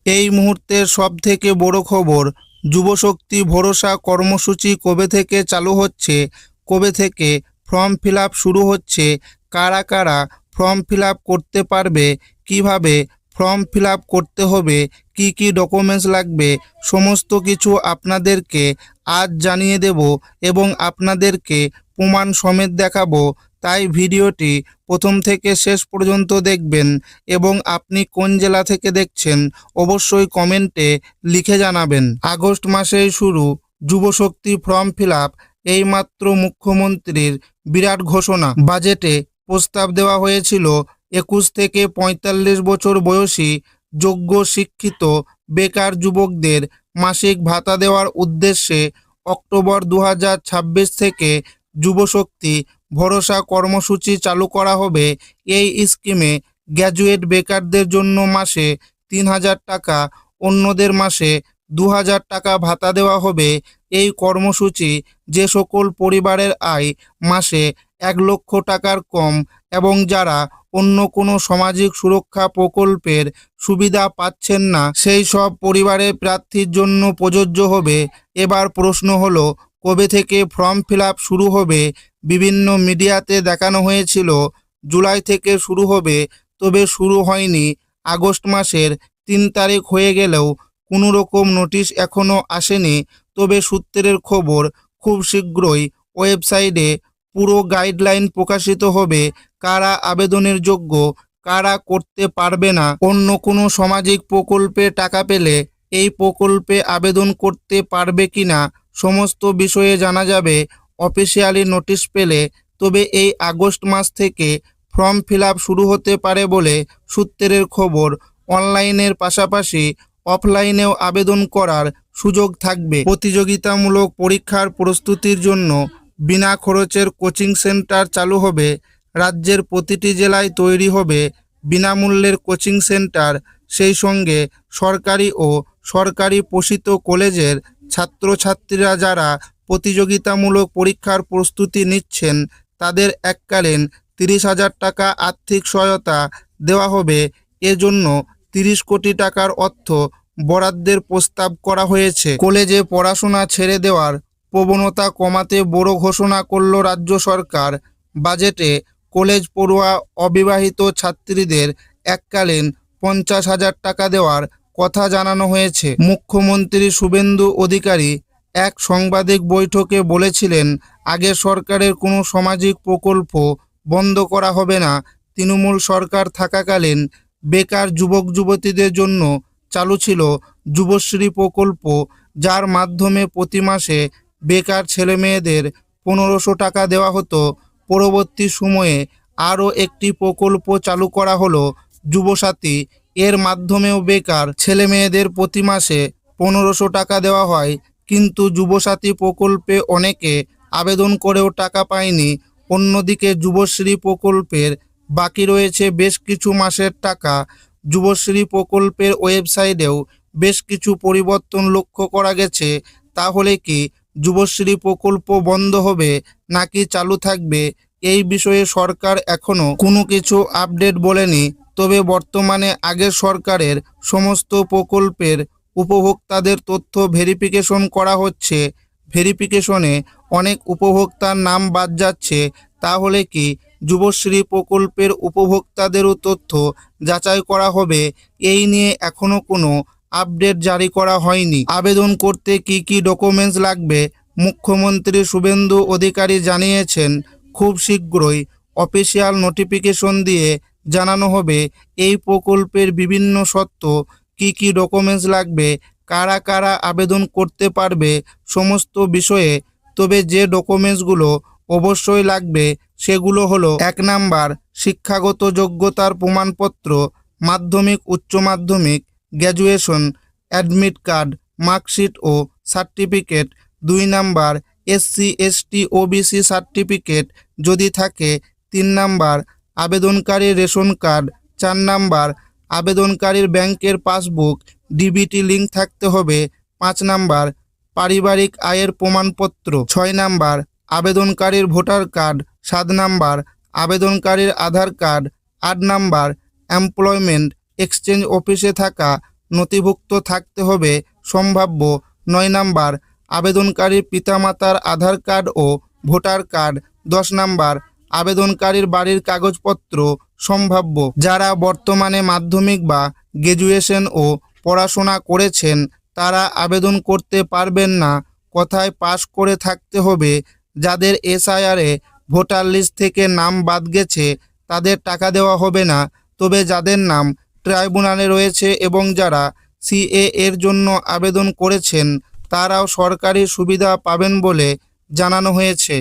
এই মুহূর্তের সবথেকে বড় খবর, যুবশক্তি ভরসা কর্মসূচি কবে থেকে চালু হচ্ছে, কবে থেকে ফর্ম ফিল আপ শুরু হচ্ছে, কারা কারা ফর্ম ফিল আপ করতে পারবে, কিভাবে ফর্ম ফিল আপ করতে হবে, কি কি ডকুমেন্টস লাগবে, সমস্ত কিছু আপনাদেরকে আজ জানিয়ে দেব এবং আপনাদেরকে প্রমাণ সমেত দেখাবো। তাই ভিডিওটি প্রথম থেকে শেষ পর্যন্ত দেখবেন এবং আপনি কোন জেলা থেকে দেখছেন অবশ্যই কমেন্টে লিখে জানাবেন। আগস্ট মাসেই শুরু যুবশক্তি ফর্ম ফিল আপ, এইমাত্র মুখ্যমন্ত্রীর বিরাট ঘোষণা। বাজেটে প্রস্তাব দেওয়া হয়েছিল 21 থেকে 45 বছর বয়সী যোগ্য শিক্ষিত বেকার যুবকদের মাসিক ভাতা দেওয়ার উদ্দেশ্যে অক্টোবর 2026 থেকে যুবশক্তি ভরসা কর্মসূচি চালু করা হবে। এই স্কিমে গ্র্যাজুয়েট বেকারদের জন্য মাসে 3000 টাকা, অন্যদের মাসে 2000 টাকা ভাতা দেওয়া হবে। এই কর্মসূচি যে সকল পরিবারের আয় মাসে 1 লক্ষ টাকার কম এবং যারা অন্য কোনো সামাজিক সুরক্ষা প্রকল্পের সুবিধা পাচ্ছেন না সেই সব পরিবারের প্রার্থীর জন্য প্রযোজ্য হবে। এবার প্রশ্ন হলো, কবে থেকে ফর্ম ফিল আপ শুরু হবে? বিভিন্ন মিডিয়াতে দেখানো হয়েছিল জুলাই থেকে শুরু হবে, তবে শুরু হয়নি। আগস্ট মাসের 3 তারিখ হয়ে গেলেও কোনো রকম নোটিশ এখনও আসেনি। তবে সূত্রের খবর, খুব শীঘ্রই ওয়েবসাইটে পুরো গাইডলাইন প্রকাশিত হবে, কারা আবেদনের যোগ্য, কারা করতে পারবে না, অন্য কোনো সামাজিক প্রকল্পে টাকা পেলে এই প্রকল্পে আবেদন করতে পারবে কিনা, সমস্ত বিষয়ে জানা যাবে অফিসিয়ালি নোটিশ পেলে। তবে এই আগস্ট মাস থেকে ফর্ম ফিল আপ শুরু হতে পারে বলে সূত্রের খবর। অনলাইনের পাশাপাশি অফলাইনেও আবেদন করার সুযোগ থাকবে। প্রতিযোগিতামূলক পরীক্ষার প্রস্তুতির জন্য বিনা খরচের কোচিং সেন্টার চালু হবে। রাজ্যের প্রতিটি জেলায় তৈরি হবে বিনামূল্যের কোচিং সেন্টার। সেই সঙ্গে সরকারি ও সরকারি পোষিত কলেজের ছাত্রছাত্রীরা যারা প্রতিযোগিতামূলক পরীক্ষার প্রস্তুতি নিচ্ছেন তাদের এককালীন 30,000 টাকা আর্থিক সহায়তা দেওয়া হবে। এজন্য 30 কোটি টাকার অর্থ বরাদ্দের প্রস্তাব করা হয়েছে। কলেজে পড়াশোনা ছেড়ে দেওয়ার প্রবণতা কমাতে বড় ঘোষণা করল রাজ্য সরকার। বাজেটে কলেজ পড়ুয়া অবিবাহিত ছাত্রীদের এককালীন 50,000 টাকা দেওয়ার কথা জানানো হয়েছে। মুখ্যমন্ত্রী শুভেন্দু অধিকারী এক সাংবাদিক বৈঠকে বলেছিলেন, আগের সরকারের কোনো সামাজিক প্রকল্প বন্ধ করা হবে না। তৃণমূল সরকার থাকাকালীন বেকার যুবক যুবতীদের জন্য চালু ছিল যুবশ্রী প্রকল্প, যার মাধ্যমে প্রতি মাসে বেকার ছেলেমেয়েদের 1500 টাকা দেওয়া হতো। পরবর্তী সময়ে আরও একটি প্রকল্প চালু করা হলো যুবসাথী। এর মাধ্যমেও বেকার ছেলেমেয়েদের প্রতি মাসে 1500 টাকা দেওয়া হয়, কিন্তু যুবসাথী প্রকল্পে অনেকে আবেদন করেও টাকা পায়নি। অন্যদিকে যুবশ্রী প্রকল্পের বাকি রয়েছে বেশ কিছু মাসের টাকা। যুবশ্রী প্রকল্পের ওয়েবসাইটেও বেশ কিছু পরিবর্তন লক্ষ্য করা গেছে। তাহলে কি যুবশ্রী প্রকল্প বন্ধ হবে নাকি চালু থাকবে, এই বিষয়ে সরকার এখনও কোনো কিছু আপডেট বলেনি। তবে বর্তমানে আগের সরকারের সমস্ত প্রকল্পের উপভোক্তাদের তথ্য ভেরিফিকেশন করা হচ্ছে। ভেরিফিকেশনে অনেক উপভোক্তার নাম বাদ যাচ্ছে। তাহলে কি যুবশ্রী প্রকল্পের উপভোক্তাদেরও তথ্য যাচাই করা হবে? এই নিয়ে এখনও কোনো আপডেট জারি করা হয়নি। আবেদন করতে কি কি ডকুমেন্টস লাগবে মুখ্যমন্ত্রী শুভেন্দু অধিকারী জানিয়েছেন, খুব শীঘ্রই অফিসিয়াল নোটিফিকেশন দিয়ে জানানো হবে এই প্রকল্পের বিভিন্ন শর্ত, কি কি ডকুমেন্টস লাগবে, কারা কারা আবেদন করতে পারবে, সমস্ত বিষয়ে। তবে যে ডকুমেন্টসগুলো অবশ্যই লাগবে সেগুলো হলো, 1 নাম্বার শিক্ষাগত যোগ্যতার প্রমাণপত্র, Madhyamik, Uchcha Madhyamik, graduation, admit card, marksheet ও certificate. 2 number SC ST OBC certificate যদি থাকে। 3 নাম্বার আবেদনকারীর রেশন কার্ড। 4 নাম্বার আবেদনকারীর ব্যাংকের পাসবুক ডিবিটি লিঙ্ক থাকতে হবে। 5 নাম্বার পারিবারিক আয়ের প্রমাণপত্র। 6 নাম্বার আবেদনকারীর ভোটার কার্ড। 7 নাম্বার আবেদনকারীর আধার কার্ড। 8 নাম্বার এমপ্লয়মেন্ট এক্সচেঞ্জ অফিসে থাকা নথিভুক্ত থাকতে হবে সম্ভাব্য। 9 নাম্বার, আবেদনকারীর পিতামাতার আধার কার্ড ও ভোটার কার্ড। 10 নাম্বার, আবেদনকারীর বাড়ির কাগজপত্র সম্ভাব্য। যারা বর্তমানে মাধ্যমিক বা গ্র্যাজুয়েশন ও পড়াশোনা করেছেন তারা আবেদন করতে পারবেন না। কোথায় পাশ করে থাকতে হবে? যাদের এসআইআরে ভোটার লিস্ট থেকে নাম বাদ গেছে তাদের টাকা দেওয়া হবে না, তবে যাদের নাম ট্রাইব্যুনালে রয়েছে এবং যারা সিএ এর জন্য আবেদন করেছেন তারাও সরকারি সুবিধা পাবেন বলে জানানো হয়েছে।